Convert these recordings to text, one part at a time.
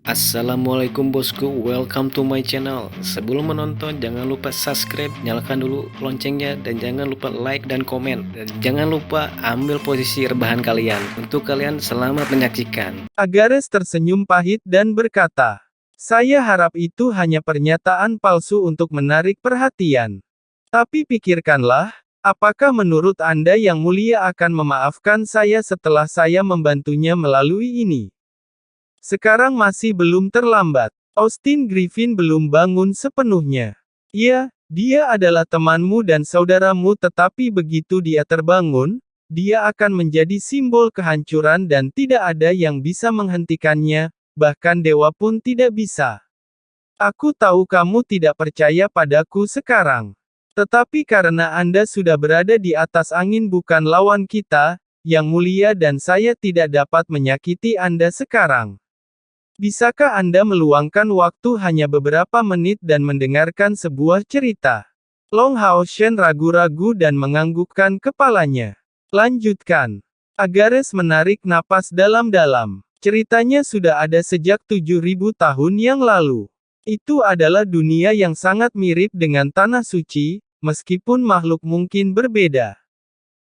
Assalamualaikum bosku, welcome to my channel. Sebelum menonton jangan lupa subscribe, nyalakan dulu loncengnya, dan jangan lupa like dan komen. Dan jangan lupa ambil posisi rebahan kalian. Untuk kalian selamat menyaksikan. Agares tersenyum pahit dan berkata, "Saya harap itu hanya pernyataan palsu untuk menarik perhatian. Tapi pikirkanlah, apakah menurut Anda Yang Mulia akan memaafkan saya setelah saya membantunya melalui ini? Sekarang masih belum terlambat. Austin Griffin belum bangun sepenuhnya. Iya, dia adalah temanmu dan saudaramu, tetapi begitu dia terbangun, dia akan menjadi simbol kehancuran dan tidak ada yang bisa menghentikannya, bahkan dewa pun tidak bisa. Aku tahu kamu tidak percaya padaku sekarang. Tetapi karena Anda sudah berada di atas angin bukan lawan kita, Yang Mulia, dan saya tidak dapat menyakiti Anda sekarang. Bisakah Anda meluangkan waktu hanya beberapa menit dan mendengarkan sebuah cerita?" Long Hao Shen ragu-ragu dan menganggukkan kepalanya. "Lanjutkan." Agares menarik napas dalam-dalam. Ceritanya sudah ada sejak 7.000 tahun yang lalu. Itu adalah dunia yang sangat mirip dengan Tanah Suci, meskipun makhluk mungkin berbeda.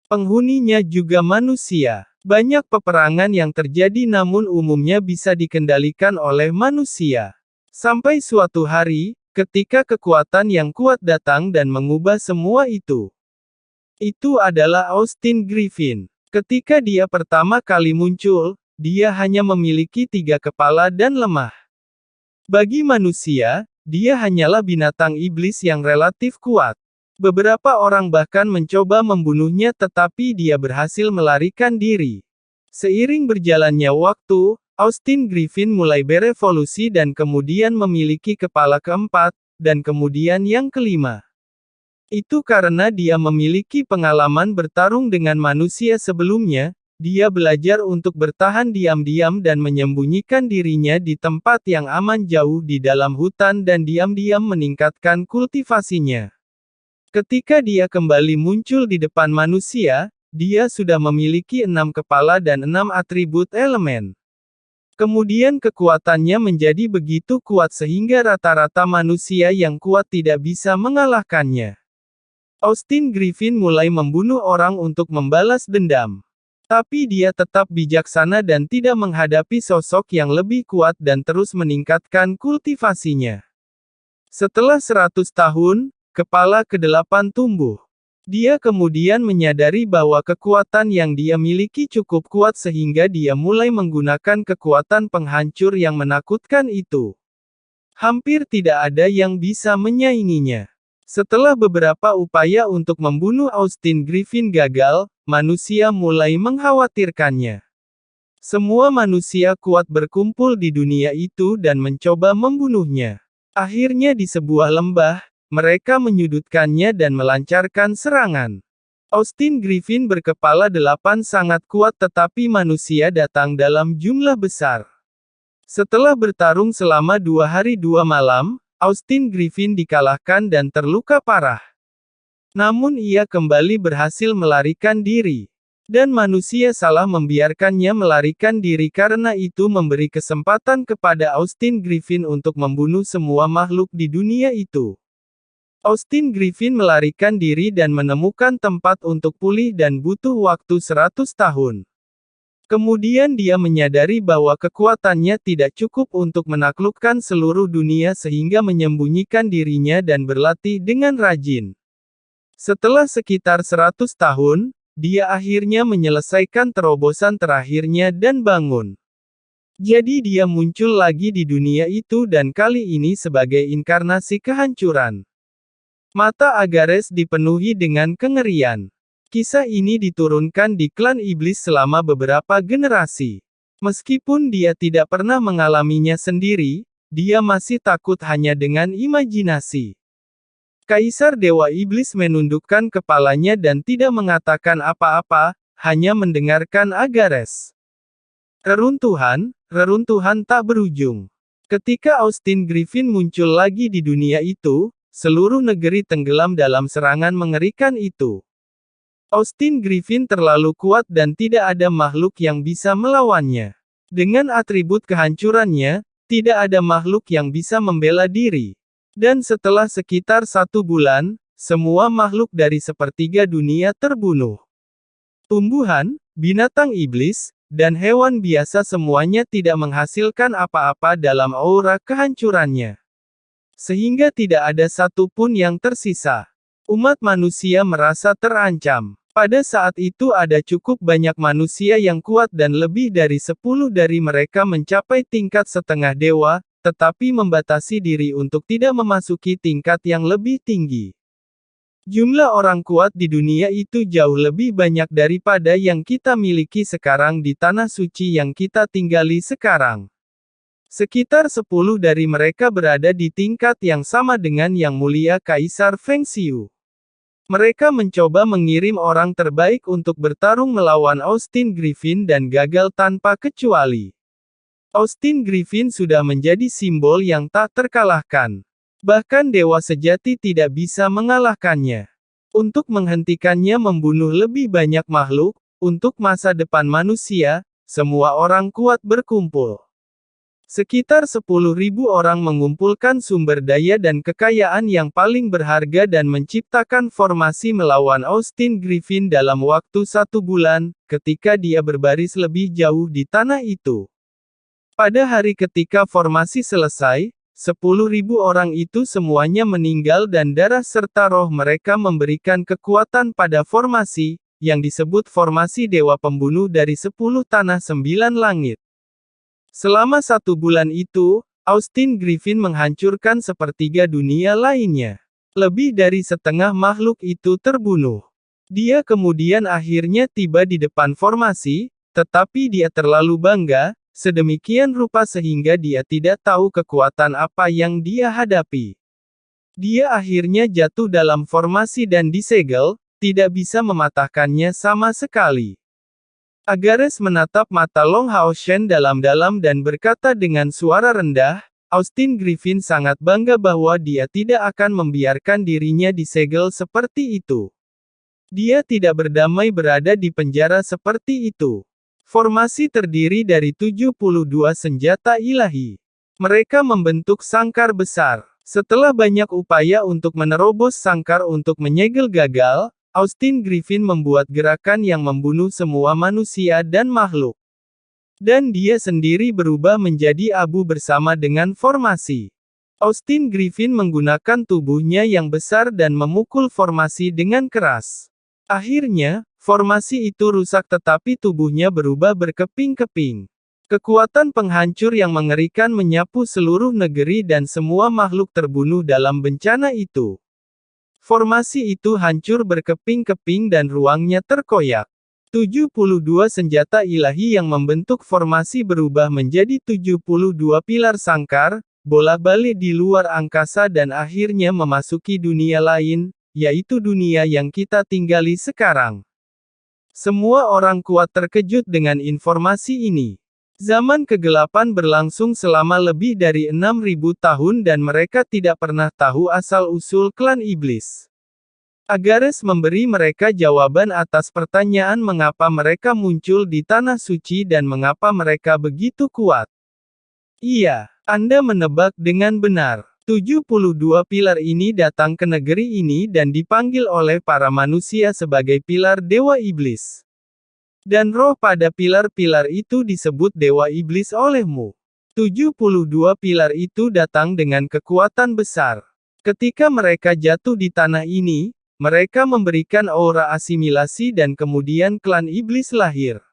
Penghuninya juga manusia. Banyak peperangan yang terjadi namun umumnya bisa dikendalikan oleh manusia. Sampai suatu hari, ketika kekuatan yang kuat datang dan mengubah semua itu. Itu adalah Austin Griffin. Ketika dia pertama kali muncul, dia hanya memiliki 3 kepala dan lemah. Bagi manusia, dia hanyalah binatang iblis yang relatif kuat. Beberapa orang bahkan mencoba membunuhnya tetapi dia berhasil melarikan diri. Seiring berjalannya waktu, Austin Griffin mulai berevolusi dan kemudian memiliki kepala keempat, dan kemudian yang kelima. Itu karena dia memiliki pengalaman bertarung dengan manusia sebelumnya, dia belajar untuk bertahan diam-diam dan menyembunyikan dirinya di tempat yang aman jauh di dalam hutan dan diam-diam meningkatkan kultivasinya. Ketika dia kembali muncul di depan manusia, dia sudah memiliki 6 kepala dan 6 atribut elemen. Kemudian kekuatannya menjadi begitu kuat sehingga rata-rata manusia yang kuat tidak bisa mengalahkannya. Austin Griffin mulai membunuh orang untuk membalas dendam. Tapi dia tetap bijaksana dan tidak menghadapi sosok yang lebih kuat dan terus meningkatkan kultivasinya. Setelah 100 tahun, kepala ke-8 tumbuh. Dia kemudian menyadari bahwa kekuatan yang dia miliki cukup kuat sehingga dia mulai menggunakan kekuatan penghancur yang menakutkan itu. Hampir tidak ada yang bisa menyainginya. Setelah beberapa upaya untuk membunuh Austin Griffin gagal, manusia mulai mengkhawatirkannya. Semua manusia kuat berkumpul di dunia itu dan mencoba membunuhnya. Akhirnya di sebuah lembah, mereka menyudutkannya dan melancarkan serangan. Austin Griffin berkepala 8 sangat kuat tetapi manusia datang dalam jumlah besar. Setelah bertarung selama 2 hari 2 malam, Austin Griffin dikalahkan dan terluka parah. Namun ia kembali berhasil melarikan diri. Dan manusia salah membiarkannya melarikan diri karena itu memberi kesempatan kepada Austin Griffin untuk membunuh semua makhluk di dunia itu. Austin Griffin melarikan diri dan menemukan tempat untuk pulih dan butuh waktu 100 tahun. Kemudian dia menyadari bahwa kekuatannya tidak cukup untuk menaklukkan seluruh dunia sehingga menyembunyikan dirinya dan berlatih dengan rajin. Setelah sekitar 100 tahun, dia akhirnya menyelesaikan terobosan terakhirnya dan bangun. Jadi dia muncul lagi di dunia itu dan kali ini sebagai inkarnasi kehancuran. Mata Agares dipenuhi dengan kengerian. Kisah ini diturunkan di klan iblis selama beberapa generasi. Meskipun dia tidak pernah mengalaminya sendiri, dia masih takut hanya dengan imajinasi. Kaisar Dewa Iblis menundukkan kepalanya dan tidak mengatakan apa-apa, hanya mendengarkan Agares. Reruntuhan, reruntuhan tak berujung. Ketika Austin Griffin muncul lagi di dunia itu, seluruh negeri tenggelam dalam serangan mengerikan itu. Austin Griffin terlalu kuat dan tidak ada makhluk yang bisa melawannya. Dengan atribut kehancurannya, Tidak ada makhluk yang bisa membela diri. Dan setelah sekitar 1 bulan, semua makhluk dari sepertiga dunia terbunuh. Tumbuhan, binatang iblis, dan hewan biasa semuanya tidak menghasilkan apa-apa dalam aura kehancurannya. Sehingga tidak ada satupun yang tersisa. Umat manusia merasa terancam. Pada saat itu ada cukup banyak manusia yang kuat dan lebih dari 10 dari mereka mencapai tingkat setengah dewa, tetapi membatasi diri untuk tidak memasuki tingkat yang lebih tinggi. Jumlah orang kuat di dunia itu jauh lebih banyak daripada yang kita miliki sekarang di tanah suci yang kita tinggali sekarang. Sekitar 10 dari mereka berada di tingkat yang sama dengan Yang Mulia Kaisar Feng Xiu. Mereka mencoba mengirim orang terbaik untuk bertarung melawan Austin Griffin dan gagal tanpa kecuali. Austin Griffin sudah menjadi simbol yang tak terkalahkan. Bahkan dewa sejati tidak bisa mengalahkannya. Untuk menghentikannya membunuh lebih banyak makhluk, untuk masa depan manusia, semua orang kuat berkumpul. Sekitar 10.000 orang mengumpulkan sumber daya dan kekayaan yang paling berharga dan menciptakan formasi melawan Austin Griffin dalam waktu 1 bulan, ketika dia berbaris lebih jauh di tanah itu. Pada hari ketika formasi selesai, 10.000 orang itu semuanya meninggal dan darah serta roh mereka memberikan kekuatan pada formasi, yang disebut formasi Dewa Pembunuh dari 10 Tanah 9 Langit. Selama 1 bulan itu, Austin Griffin menghancurkan sepertiga dunia lainnya. Lebih dari setengah makhluk itu terbunuh. Dia kemudian akhirnya tiba di depan formasi, tetapi dia terlalu bangga, sedemikian rupa sehingga dia tidak tahu kekuatan apa yang dia hadapi. Dia akhirnya jatuh dalam formasi dan disegel, tidak bisa mematahkannya sama sekali. Agares menatap mata Long Hao Shen dalam-dalam dan berkata dengan suara rendah, Austin Griffin sangat bangga bahwa dia tidak akan membiarkan dirinya disegel seperti itu. Dia tidak berdamai berada di penjara seperti itu. Formasi terdiri dari 72 senjata ilahi. Mereka membentuk sangkar besar. Setelah banyak upaya untuk menerobos sangkar untuk menyegel gagal, Austin Griffin membuat gerakan yang membunuh semua manusia dan makhluk. Dan dia sendiri berubah menjadi abu bersama dengan formasi. Austin Griffin menggunakan tubuhnya yang besar dan memukul formasi dengan keras. Akhirnya, formasi itu rusak tetapi tubuhnya berubah berkeping-keping. Kekuatan penghancur yang mengerikan menyapu seluruh negeri dan semua makhluk terbunuh dalam bencana itu. Formasi itu hancur berkeping-keping dan ruangnya terkoyak. 72 senjata ilahi yang membentuk formasi berubah menjadi 72 pilar sangkar, bolak-balik di luar angkasa dan akhirnya memasuki dunia lain, yaitu dunia yang kita tinggali sekarang. Semua orang kuat terkejut dengan informasi ini. Zaman kegelapan berlangsung selama lebih dari 6.000 tahun dan mereka tidak pernah tahu asal-usul klan iblis. Agares memberi mereka jawaban atas pertanyaan mengapa mereka muncul di tanah suci dan mengapa mereka begitu kuat. Iya, Anda menebak dengan benar. 72 pilar ini datang ke negeri ini dan dipanggil oleh para manusia sebagai pilar Dewa Iblis. Dan roh pada pilar-pilar itu disebut Dewa Iblis olehmu. 72 pilar itu datang dengan kekuatan besar. Ketika mereka jatuh di tanah ini, mereka memberikan aura asimilasi dan kemudian klan iblis lahir.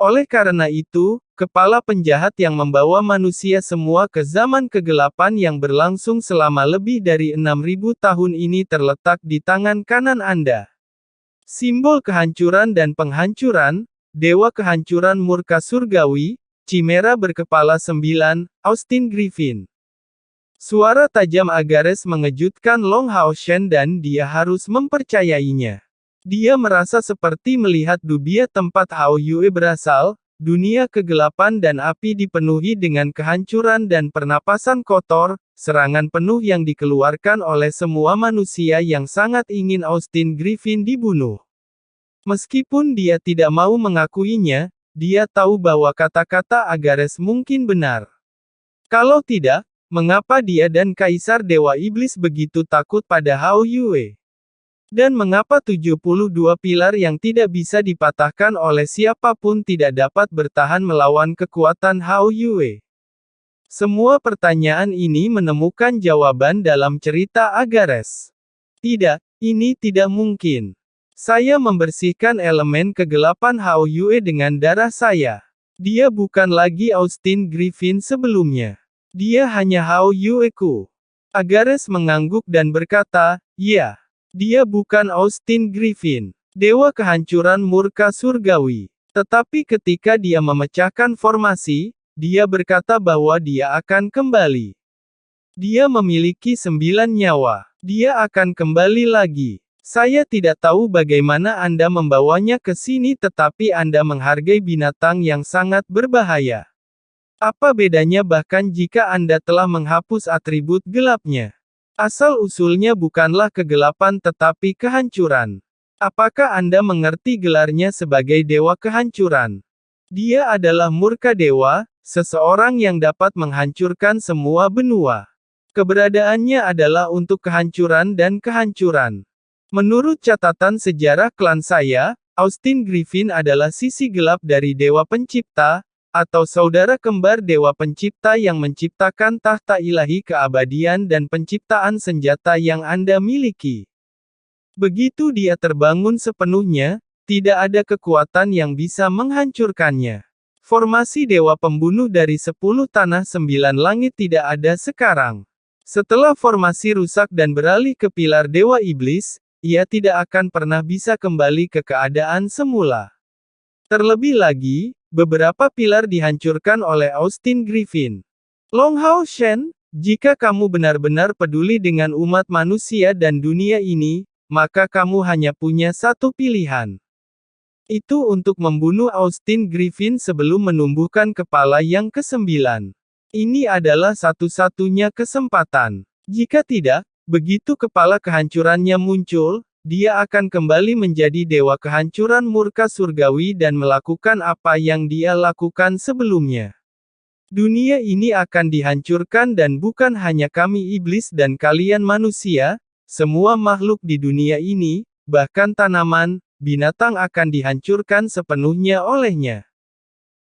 Oleh karena itu, kepala penjahat yang membawa manusia semua ke zaman kegelapan yang berlangsung selama lebih dari 6.000 tahun ini terletak di tangan kanan Anda. Simbol kehancuran dan penghancuran, Dewa Kehancuran Murka Surgawi, Chimera berkepala 9, Austin Griffin. Suara tajam Agares mengejutkan Long Hao Shen dan dia harus mempercayainya. Dia merasa seperti melihat dunia tempat Hao Yue berasal, dunia kegelapan dan api dipenuhi dengan kehancuran dan pernapasan kotor, serangan penuh yang dikeluarkan oleh semua manusia yang sangat ingin Austin Griffin dibunuh. Meskipun dia tidak mau mengakuinya, dia tahu bahwa kata-kata Agares mungkin benar. Kalau tidak, mengapa dia dan Kaisar Dewa Iblis begitu takut pada Hao Yue? Dan mengapa 72 pilar yang tidak bisa dipatahkan oleh siapapun tidak dapat bertahan melawan kekuatan Hao Yue? Semua pertanyaan ini menemukan jawaban dalam cerita Agares. Tidak, ini tidak mungkin. Saya membersihkan elemen kegelapan Hao Yue dengan darah saya. Dia bukan lagi Austin Griffin sebelumnya. Dia hanya Hao Yue-ku. Agares mengangguk dan berkata, ya. Dia bukan Austin Griffin, dewa kehancuran murka surgawi. Tetapi ketika dia memecahkan formasi, dia berkata bahwa dia akan kembali. Dia memiliki 9 nyawa. Dia akan kembali lagi. Saya tidak tahu bagaimana Anda membawanya ke sini tetapi Anda menghargai binatang yang sangat berbahaya. Apa bedanya bahkan jika Anda telah menghapus atribut gelapnya? Asal-usulnya bukanlah kegelapan tetapi kehancuran. Apakah Anda mengerti gelarnya sebagai dewa kehancuran? Dia adalah murka dewa, seseorang yang dapat menghancurkan semua benua. Keberadaannya adalah untuk kehancuran dan kehancuran. Menurut catatan sejarah klan saya, Austin Griffin adalah sisi gelap dari dewa pencipta, atau saudara kembar dewa pencipta yang menciptakan tahta ilahi keabadian dan penciptaan senjata yang Anda miliki. Begitu dia terbangun sepenuhnya, tidak ada kekuatan yang bisa menghancurkannya. Formasi dewa pembunuh dari 10 tanah 9 langit tidak ada sekarang. Setelah formasi rusak dan beralih ke pilar dewa iblis, ia tidak akan pernah bisa kembali ke keadaan semula. Terlebih lagi, beberapa pilar dihancurkan oleh Austin Griffin. Long Hao Shen, jika kamu benar-benar peduli dengan umat manusia dan dunia ini, maka kamu hanya punya satu pilihan. Itu untuk membunuh Austin Griffin sebelum menumbuhkan kepala yang ke-9. Ini adalah satu-satunya kesempatan. Jika tidak, begitu kepala kehancurannya muncul, dia akan kembali menjadi dewa kehancuran murka surgawi dan melakukan apa yang dia lakukan sebelumnya. Dunia ini akan dihancurkan dan bukan hanya kami iblis dan kalian manusia, semua makhluk di dunia ini, bahkan tanaman, binatang akan dihancurkan sepenuhnya olehnya.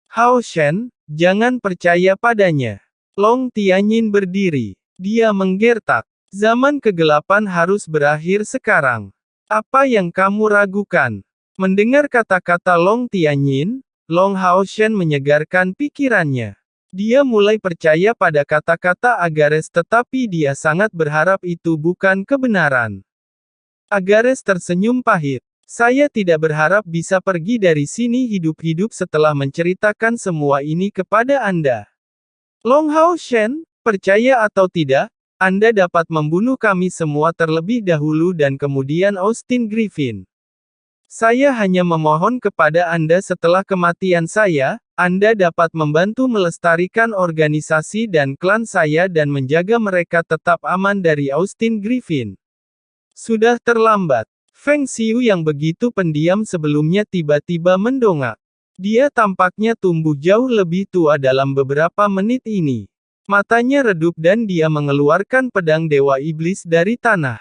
Hao Shen, jangan percaya padanya. Long Tianyin berdiri. Dia menggertak. Zaman kegelapan harus berakhir sekarang. Apa yang kamu ragukan? Mendengar kata-kata Long Tianyin, Long Hao Shen menyegarkan pikirannya. Dia mulai percaya pada kata-kata Agares tetapi dia sangat berharap itu bukan kebenaran. Agares tersenyum pahit. Saya tidak berharap bisa pergi dari sini hidup-hidup setelah menceritakan semua ini kepada Anda. Long Hao Shen, percaya atau tidak, Anda dapat membunuh kami semua terlebih dahulu dan kemudian Austin Griffin. Saya hanya memohon kepada Anda setelah kematian saya, Anda dapat membantu melestarikan organisasi dan klan saya dan menjaga mereka tetap aman dari Austin Griffin. Sudah terlambat. Feng Xiu yang begitu pendiam sebelumnya tiba-tiba mendongak. Dia tampaknya tumbuh jauh lebih tua dalam beberapa menit ini. Matanya redup dan dia mengeluarkan pedang Dewa Iblis dari tanah.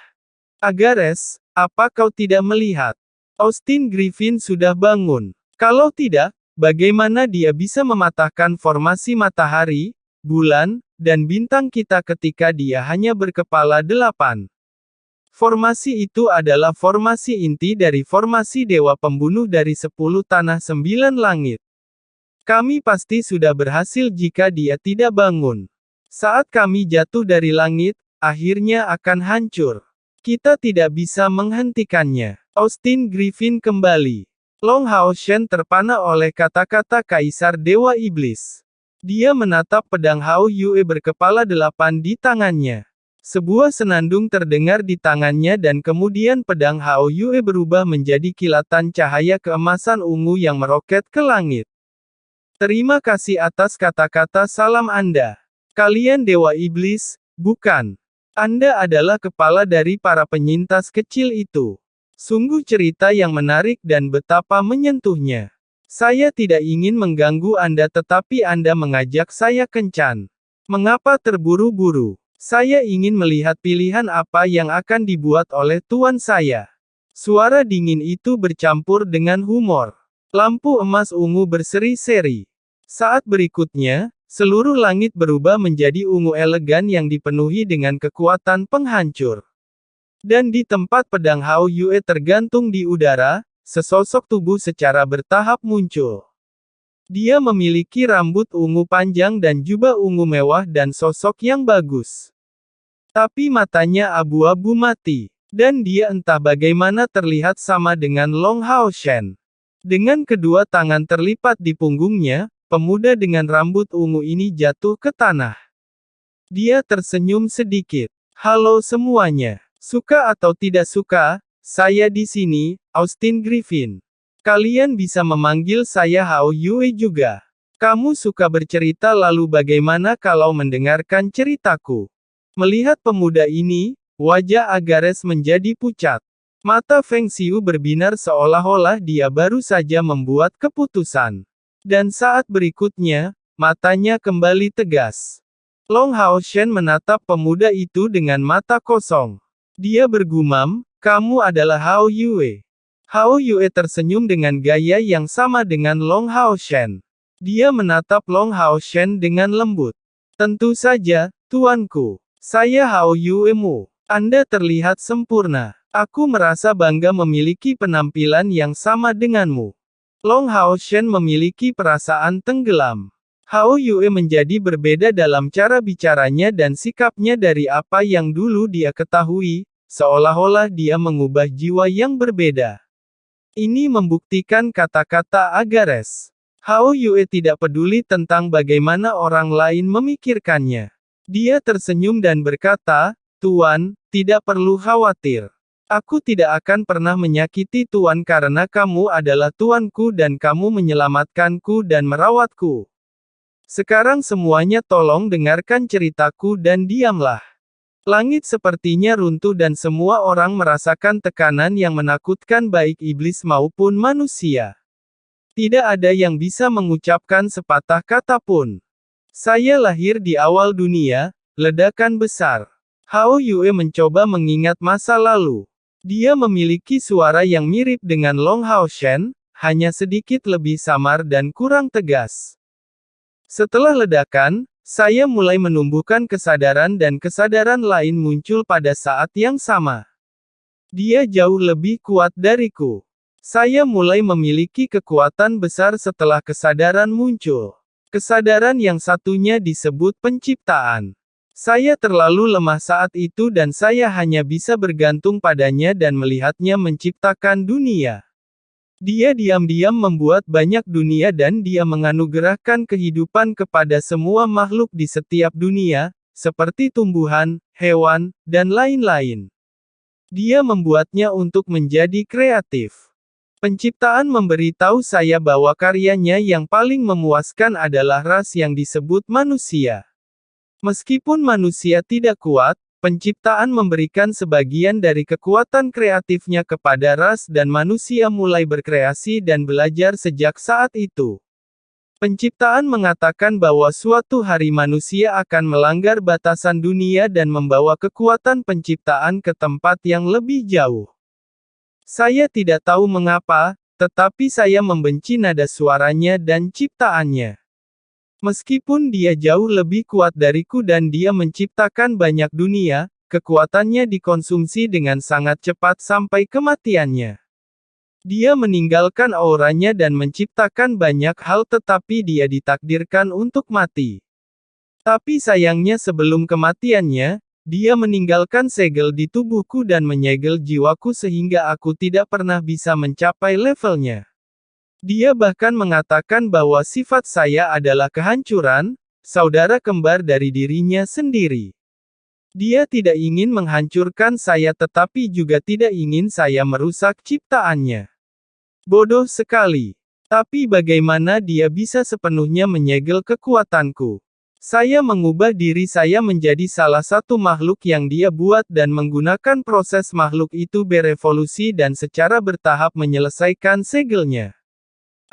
Agares, apa kau tidak melihat? Austin Griffin sudah bangun. Kalau tidak, bagaimana dia bisa mematahkan formasi matahari, bulan, dan bintang kita ketika dia hanya berkepala 8? Formasi itu adalah formasi inti dari formasi Dewa Pembunuh dari 10 tanah 9 langit. Kami pasti sudah berhasil jika dia tidak bangun. Saat kami jatuh dari langit, akhirnya akan hancur. Kita tidak bisa menghentikannya. Austin Griffin kembali. Long Hao Shen terpana oleh kata-kata Kaisar Dewa Iblis. Dia menatap pedang Hao Yue berkepala 8 di tangannya. Sebuah senandung terdengar di tangannya dan kemudian pedang Hao Yue berubah menjadi kilatan cahaya keemasan ungu yang meroket ke langit. Terima kasih atas kata-kata salam Anda. Kalian Dewa Iblis, bukan? Anda adalah kepala dari para penyintas kecil itu. Sungguh cerita yang menarik dan betapa menyentuhnya. Saya tidak ingin mengganggu Anda tetapi Anda mengajak saya kencan. Mengapa terburu-buru? Saya ingin melihat pilihan apa yang akan dibuat oleh tuan saya. Suara dingin itu bercampur dengan humor. Lampu emas ungu berseri-seri. Saat berikutnya, seluruh langit berubah menjadi ungu elegan yang dipenuhi dengan kekuatan penghancur. Dan di tempat pedang Hao Yue tergantung di udara, sesosok tubuh secara bertahap muncul. Dia memiliki rambut ungu panjang dan jubah ungu mewah dan sosok yang bagus. Tapi matanya abu-abu mati. Dan dia entah bagaimana terlihat sama dengan Long Hao Shen. Dengan kedua tangan terlipat di punggungnya, pemuda dengan rambut ungu ini jatuh ke tanah. Dia tersenyum sedikit. Halo semuanya. Suka atau tidak suka, saya di sini, Austin Griffin. Kalian bisa memanggil saya Hao Yue juga. Kamu suka bercerita lalu bagaimana kalau mendengarkan ceritaku? Melihat pemuda ini, wajah Agares menjadi pucat. Mata Feng Xiu berbinar seolah-olah dia baru saja membuat keputusan. Dan saat berikutnya, matanya kembali tegas. Long Hao Shen menatap pemuda itu dengan mata kosong. Dia bergumam, kamu adalah Hao Yue. Hao Yue tersenyum dengan gaya yang sama dengan Long Hao Shen. Dia menatap Long Hao Shen dengan lembut. Tentu saja, tuanku. Saya Hao Yue mu. Anda terlihat sempurna. Aku merasa bangga memiliki penampilan yang sama denganmu. Long Hao Shen memiliki perasaan tenggelam. Hao Yue menjadi berbeda dalam cara bicaranya dan sikapnya dari apa yang dulu dia ketahui, seolah-olah dia mengubah jiwa yang berbeda. Ini membuktikan kata-kata Agares. Hao Yue tidak peduli tentang bagaimana orang lain memikirkannya. Dia tersenyum dan berkata, Tuan, tidak perlu khawatir. Aku tidak akan pernah menyakiti Tuan karena kamu adalah tuanku dan kamu menyelamatkanku dan merawatku. Sekarang semuanya tolong dengarkan ceritaku dan diamlah. Langit sepertinya runtuh dan semua orang merasakan tekanan yang menakutkan baik iblis maupun manusia. Tidak ada yang bisa mengucapkan sepatah kata pun. Saya lahir di awal dunia, ledakan besar. Hao Yue mencoba mengingat masa lalu. Dia memiliki suara yang mirip dengan Long Hao Shen, hanya sedikit lebih samar dan kurang tegas. Setelah ledakan, saya mulai menumbuhkan kesadaran dan kesadaran lain muncul pada saat yang sama. Dia jauh lebih kuat dariku. Saya mulai memiliki kekuatan besar setelah kesadaran muncul. Kesadaran yang satunya disebut penciptaan. Saya terlalu lemah saat itu dan saya hanya bisa bergantung padanya dan melihatnya menciptakan dunia. Dia diam-diam membuat banyak dunia dan dia menganugerahkan kehidupan kepada semua makhluk di setiap dunia, seperti tumbuhan, hewan, dan lain-lain. Dia membuatnya untuk menjadi kreatif. Penciptaan memberitahu saya bahwa karyanya yang paling memuaskan adalah ras yang disebut manusia. Meskipun manusia tidak kuat, penciptaan memberikan sebagian dari kekuatan kreatifnya kepada ras dan manusia mulai berkreasi dan belajar sejak saat itu. Penciptaan mengatakan bahwa suatu hari manusia akan melanggar batasan dunia dan membawa kekuatan penciptaan ke tempat yang lebih jauh. Saya tidak tahu mengapa, tetapi saya membenci nada suaranya dan ciptaannya. Meskipun dia jauh lebih kuat dariku dan dia menciptakan banyak dunia, kekuatannya dikonsumsi dengan sangat cepat sampai kematiannya. Dia meninggalkan auranya dan menciptakan banyak hal tetapi dia ditakdirkan untuk mati. Tapi sayangnya sebelum kematiannya, dia meninggalkan segel di tubuhku dan menyegel jiwaku sehingga aku tidak pernah bisa mencapai levelnya. Dia bahkan mengatakan bahwa sifat saya adalah kehancuran, saudara kembar dari dirinya sendiri. Dia tidak ingin menghancurkan saya tetapi juga tidak ingin saya merusak ciptaannya. Bodoh sekali. Tapi bagaimana dia bisa sepenuhnya menyegel kekuatanku? Saya mengubah diri saya menjadi salah satu makhluk yang dia buat dan menggunakan proses makhluk itu berevolusi dan secara bertahap menyelesaikan segelnya.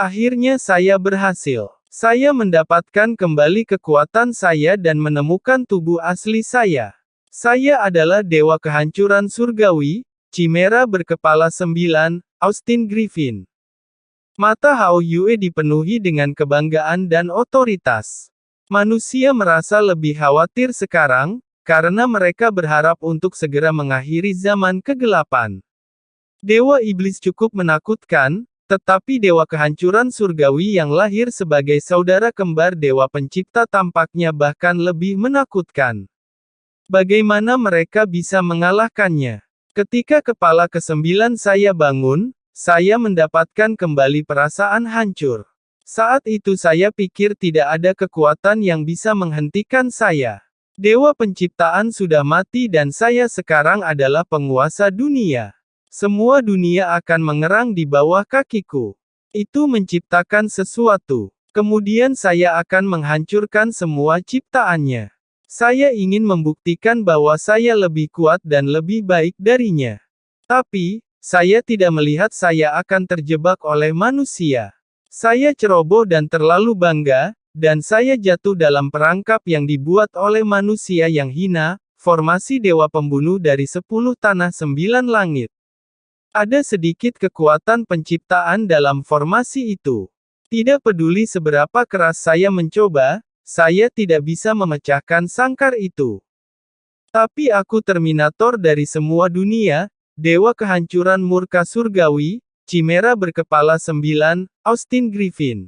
Akhirnya saya berhasil. Saya mendapatkan kembali kekuatan saya dan menemukan tubuh asli saya. Saya adalah dewa kehancuran surgawi, Chimera berkepala 9, Austin Griffin. Mata Hao Yue dipenuhi dengan kebanggaan dan otoritas. Manusia merasa lebih khawatir sekarang, karena mereka berharap untuk segera mengakhiri zaman kegelapan. Dewa iblis cukup menakutkan, tetapi dewa kehancuran surgawi yang lahir sebagai saudara kembar dewa pencipta tampaknya bahkan lebih menakutkan. Bagaimana mereka bisa mengalahkannya? Ketika kepala ke-9 saya bangun, saya mendapatkan kembali perasaan hancur. Saat itu saya pikir tidak ada kekuatan yang bisa menghentikan saya. Dewa penciptaan sudah mati dan saya sekarang adalah penguasa dunia. Semua dunia akan mengerang di bawah kakiku. Itu menciptakan sesuatu. Kemudian saya akan menghancurkan semua ciptaannya. Saya ingin membuktikan bahwa saya lebih kuat dan lebih baik darinya. Tapi, saya tidak melihat saya akan terjebak oleh manusia. Saya ceroboh dan terlalu bangga, dan saya jatuh dalam perangkap yang dibuat oleh manusia yang hina, formasi dewa pembunuh dari 10 tanah 9 langit. Ada sedikit kekuatan penciptaan dalam formasi itu. Tidak peduli seberapa keras saya mencoba, saya tidak bisa memecahkan sangkar itu. Tapi aku Terminator dari semua dunia, dewa kehancuran murka surgawi, Chimera berkepala 9, Austin Griffin.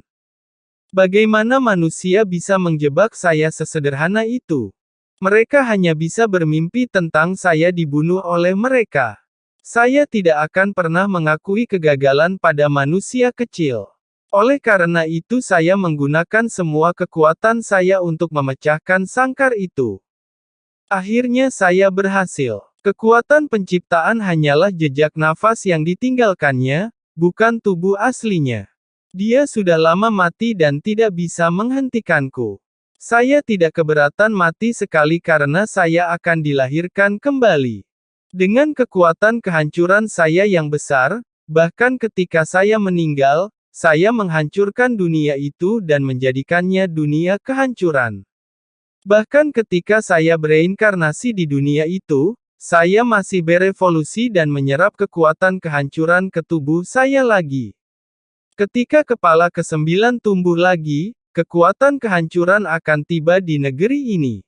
Bagaimana manusia bisa menjebak saya sesederhana itu? Mereka hanya bisa bermimpi tentang saya dibunuh oleh mereka. Saya tidak akan pernah mengakui kegagalan pada manusia kecil. Oleh karena itu saya menggunakan semua kekuatan saya untuk memecahkan sangkar itu. Akhirnya saya berhasil. Kekuatan penciptaan hanyalah jejak nafas yang ditinggalkannya, bukan tubuh aslinya. Dia sudah lama mati dan tidak bisa menghentikanku. Saya tidak keberatan mati sekali karena saya akan dilahirkan kembali. Dengan kekuatan kehancuran saya yang besar, bahkan ketika saya meninggal, saya menghancurkan dunia itu dan menjadikannya dunia kehancuran. Bahkan ketika saya bereinkarnasi di dunia itu, saya masih berevolusi dan menyerap kekuatan kehancuran ke tubuh saya lagi. Ketika kepala ke-9 tumbuh lagi, kekuatan kehancuran akan tiba di negeri ini.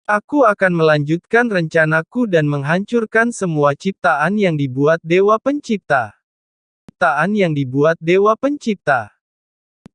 Aku akan melanjutkan rencanaku dan menghancurkan semua ciptaan yang dibuat Dewa Pencipta. Ciptaan yang dibuat Dewa Pencipta.